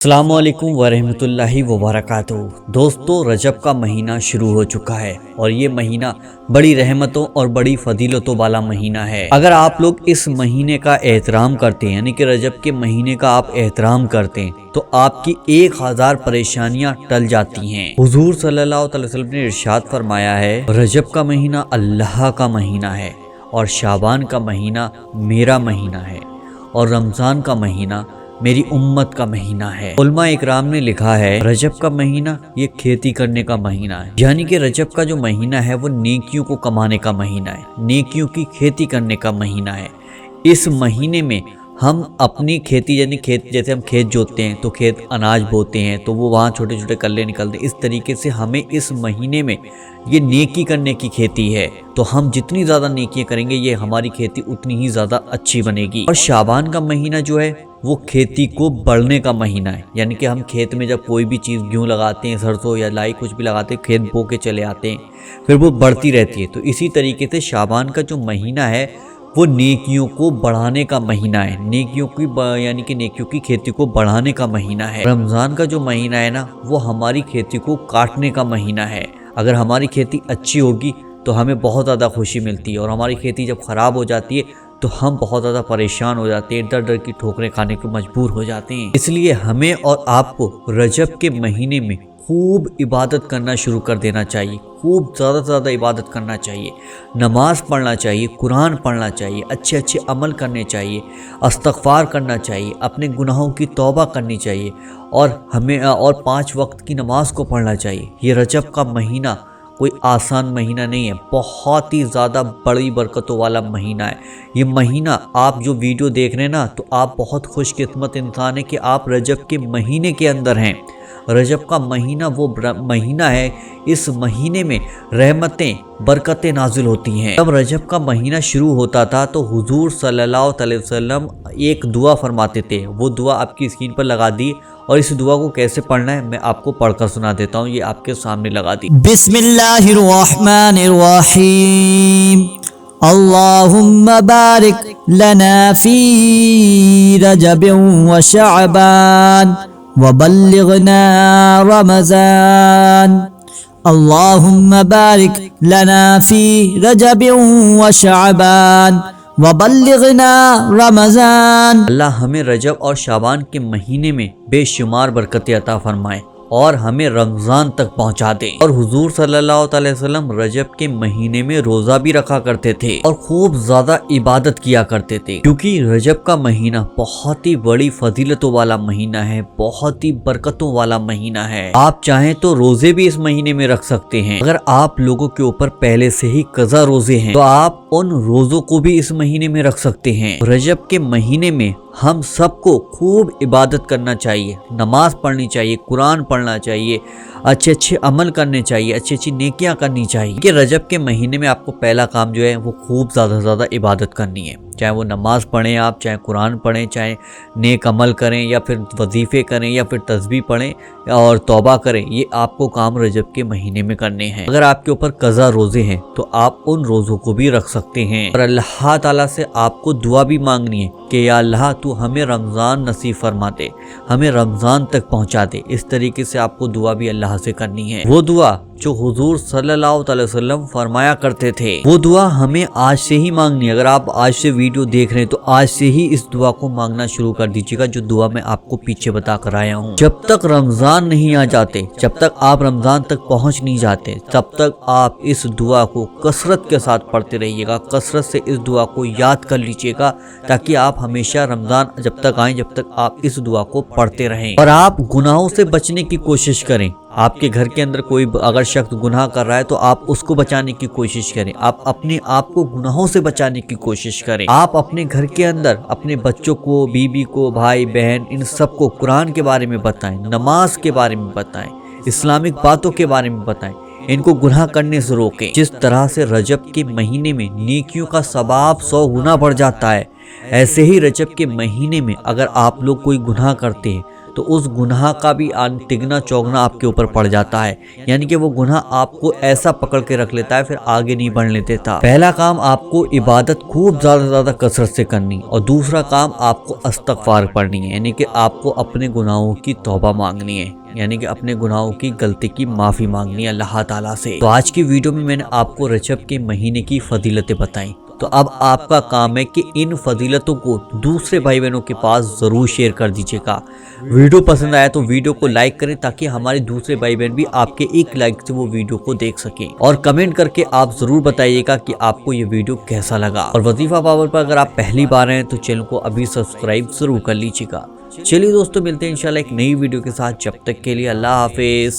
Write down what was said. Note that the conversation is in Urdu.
السلام علیکم ورحمۃ اللہ وبرکاتہ۔ دوستو، رجب کا مہینہ شروع ہو چکا ہے اور یہ مہینہ بڑی رحمتوں اور بڑی فضیلتوں والا مہینہ ہے۔ اگر آپ لوگ اس مہینے کا احترام کرتے ہیں، یعنی کہ رجب کے مہینے کا آپ احترام کرتے ہیں، تو آپ کی 1000 پریشانیاں ٹل جاتی ہیں۔ حضور صلی اللہ علیہ وسلم نے ارشاد فرمایا ہے، رجب کا مہینہ اللہ کا مہینہ ہے اور شعبان کا مہینہ میرا مہینہ ہے اور رمضان کا مہینہ میری امت کا مہینہ ہے۔ علماء اکرام نے لکھا ہے، رجب کا مہینہ یہ کھیتی کرنے کا مہینہ ہے، یعنی کہ رجب کا جو مہینہ ہے وہ نیکیوں کو کمانے کا مہینہ ہے، نیکیوں کی کھیتی کرنے کا مہینہ ہے۔ اس مہینے میں ہم اپنی کھیتی، یعنی جیسے ہم کھیت جوتتے ہیں تو کھیت اناج بوتے ہیں تو وہ وہاں چھوٹے چھوٹے کلے نکلتے ہیں، اس طریقے سے ہمیں اس مہینے میں یہ نیکی کرنے کی کھیتی ہے، تو ہم جتنی زیادہ نیکیاں کریں گے یہ ہماری کھیتی اتنی ہی زیادہ اچھی بنے گی۔ اور شعبان کا مہینہ جو ہے وہ کھیتی کو بڑھنے کا مہینہ ہے، یعنی کہ ہم کھیت میں جب کوئی بھی چیز گیہوں لگاتے ہیں، سرسوں یا لائی کچھ بھی لگاتے ہیں، کھیت بو کے چلے آتے ہیں، پھر وہ بڑھتی رہتی ہے۔ تو اسی طریقے سے شعبان کا جو مہینہ ہے وہ نیکیوں کو بڑھانے کا مہینہ ہے، یعنی کہ نیکیوں کی کھیتی کو بڑھانے کا مہینہ ہے۔ رمضان کا جو مہینہ ہے نا، وہ ہماری کھیتی کو کاٹنے کا مہینہ ہے۔ اگر ہماری کھیتی اچھی ہوگی تو ہمیں بہت زیادہ خوشی ملتی ہے، اور ہماری کھیتی جب خراب ہو جاتی ہے تو ہم بہت زیادہ پریشان ہو جاتے ہیں، ڈر ڈر کی ٹھوکریں کھانے کو مجبور ہو جاتے ہیں۔ اس لیے ہمیں اور آپ کو رجب کے مہینے میں خوب عبادت کرنا شروع کر دینا چاہیے، خوب زیادہ سے زیادہ عبادت کرنا چاہیے، نماز پڑھنا چاہیے، قرآن پڑھنا چاہیے، اچھے اچھے عمل کرنے چاہیے، استغفار کرنا چاہیے، اپنے گناہوں کی توبہ کرنی چاہیے، اور ہمیں 5 وقت کی نماز کو پڑھنا چاہیے۔ یہ رجب کا مہینہ کوئی آسان مہینہ نہیں ہے، بہت ہی زیادہ بڑی برکتوں والا مہینہ ہے۔ یہ مہینہ آپ جو ویڈیو دیکھ رہے ہیں نا، تو آپ بہت خوش قسمت انسان ہیں کہ آپ رجب کے مہینے کے اندر ہیں۔ رجب کا مہینہ وہ مہینہ ہے، اس مہینے میں رحمتیں برکتیں نازل ہوتی ہیں۔ جب رجب کا مہینہ شروع ہوتا تھا تو حضور صلی اللہ علیہ وسلم ایک دعا فرماتے تھے، وہ دعا آپ کی اسکرین پر لگا دی، اور اس دعا کو کیسے پڑھنا ہے میں آپ کو پڑھ کر سنا دیتا ہوں، یہ آپ کے سامنے لگا دی۔ بسم اللہ الرحمن الرحیم، اللہم بارک لنا فی رجب و شعبان وبلغنا رمضان، اللہم بارک لنا فی رجب و شعبان وبلغنا رمضان۔ اللہ ہمیں رجب اور شعبان کے مہینے میں بے شمار برکتیں عطا فرمائے اور ہمیں رمضان تک پہنچا دے۔ اور حضور صلی اللہ علیہ وسلم رجب کے مہینے میں روزہ بھی رکھا کرتے تھے اور خوب زیادہ عبادت کیا کرتے تھے، کیونکہ رجب کا مہینہ بہت ہی بڑی فضیلتوں والا مہینہ ہے، بہت ہی برکتوں والا مہینہ ہے۔ آپ چاہیں تو روزے بھی اس مہینے میں رکھ سکتے ہیں۔ اگر آپ لوگوں کے اوپر پہلے سے ہی قضا روزے ہیں تو آپ ان روزوں کو بھی اس مہینے میں رکھ سکتے ہیں۔ رجب کے مہینے میں ہم سب کو خوب عبادت کرنا چاہیے، نماز پڑھنی چاہیے، قرآن پڑھنا چاہیے، اچھے اچھے عمل کرنے چاہیے، اچھی اچھی نیکیاں کرنی چاہیے۔ کہ رجب کے مہینے میں آپ کو پہلا کام جو ہے وہ خوب زیادہ سے زیادہ عبادت کرنی ہے، چاہے وہ نماز پڑھیں آپ، چاہے قرآن پڑھیں، چاہے نیک عمل کریں، یا پھر وظیفے کریں، یا پھر تسبیح پڑھیں اور توبہ کریں، یہ آپ کو کام رجب کے مہینے میں کرنے ہیں۔ اگر آپ کے اوپر قضا روزے ہیں تو آپ ان روزوں کو بھی رکھ سکتے ہیں، اور اللہ تعالیٰ سے آپ کو دعا بھی مانگنی ہے کہ یا اللہ تو ہمیں رمضان نصیب فرما دے، ہمیں رمضان تک پہنچا دے۔ اس طریقے سے آپ کو دعا بھی اللہ سے کرنی ہے، وہ دعا جو حضور صلی اللہ علیہ وسلم فرمایا کرتے تھے، وہ دعا ہمیں آج سے ہی مانگنی ہے۔ اگر آپ آج سے ویڈیو دیکھ رہے ہیں تو آج سے ہی اس دعا کو مانگنا شروع کر دیجیے گا، جو دعا میں آپ کو پیچھے بتا کر آیا ہوں۔ جب تک رمضان نہیں آ جاتے، جب تک آپ رمضان تک پہنچ نہیں جاتے، تب تک آپ اس دعا کو کثرت کے ساتھ پڑھتے رہیے گا، کثرت سے اس دعا کو یاد کر لیجیے گا، تاکہ آپ ہمیشہ رمضان جب تک آئیں جب تک آپ اس دعا کو پڑھتے رہیں۔ اور آپ گناہوں سے بچنے کی کوشش کریں۔ آپ کے گھر کے اندر کوئی اگر شخص گناہ کر رہا ہے تو آپ اس کو بچانے کی کوشش کریں، آپ اپنے آپ کو گناہوں سے بچانے کی کوشش کریں۔ آپ اپنے گھر کے اندر اپنے بچوں کو، بیوی کو، بھائی بہن، ان سب کو قرآن کے بارے میں بتائیں، نماز کے بارے میں بتائیں، اسلامک باتوں کے بارے میں بتائیں، ان کو گناہ کرنے سے روکیں۔ جس طرح سے رجب کے مہینے میں نیکیوں کا ثواب 100 گنا بڑھ جاتا ہے، ایسے ہی رجب کے مہینے میں اگر آپ لوگ کوئی گناہ کرتے ہیں تو تو اس گناہ کا بھی تگنا چوگنا آپ کے اوپر پڑ جاتا ہے، یعنی کہ وہ گناہ آپ کو ایسا پکڑ کے رکھ لیتا ہے، پھر آگے نہیں بڑھنے دیتا۔ پہلا کام آپ کو عبادت خوب زیادہ کثرت سے کرنی، اور دوسرا کام آپ کو استغفار پڑھنی ہے، یعنی کہ آپ کو اپنے گناہوں کی توبہ مانگنی ہے، یعنی کہ اپنے گناہوں کی غلطی کی معافی مانگنی ہے اللہ تعالیٰ سے۔ تو آج کی ویڈیو میں نے آپ کو رجب کے مہینے کی فضیلتیں بتائیں، تو اب آپ کا کام ہے کہ ان فضیلتوں کو دوسرے بھائی بہنوں کے پاس ضرور شیئر کر دیجیے گا۔ ویڈیو پسند آیا تو ویڈیو کو لائک کریں تاکہ ہمارے دوسرے بھائی بہن بھی آپ کے ایک لائک سے وہ ویڈیو کو دیکھ سکیں، اور کمنٹ کر کے آپ ضرور بتائیے گا کہ آپ کو یہ ویڈیو کیسا لگا۔ اور وظیفہ پاور پر اگر آپ پہلی بار ہیں تو چینل کو ابھی سبسکرائب ضرور کر لیجیے گا۔ چلیے دوستو، ملتے ہیں انشاءاللہ ایک نئی ویڈیو کے ساتھ، جب تک کے لیے اللہ حافظ۔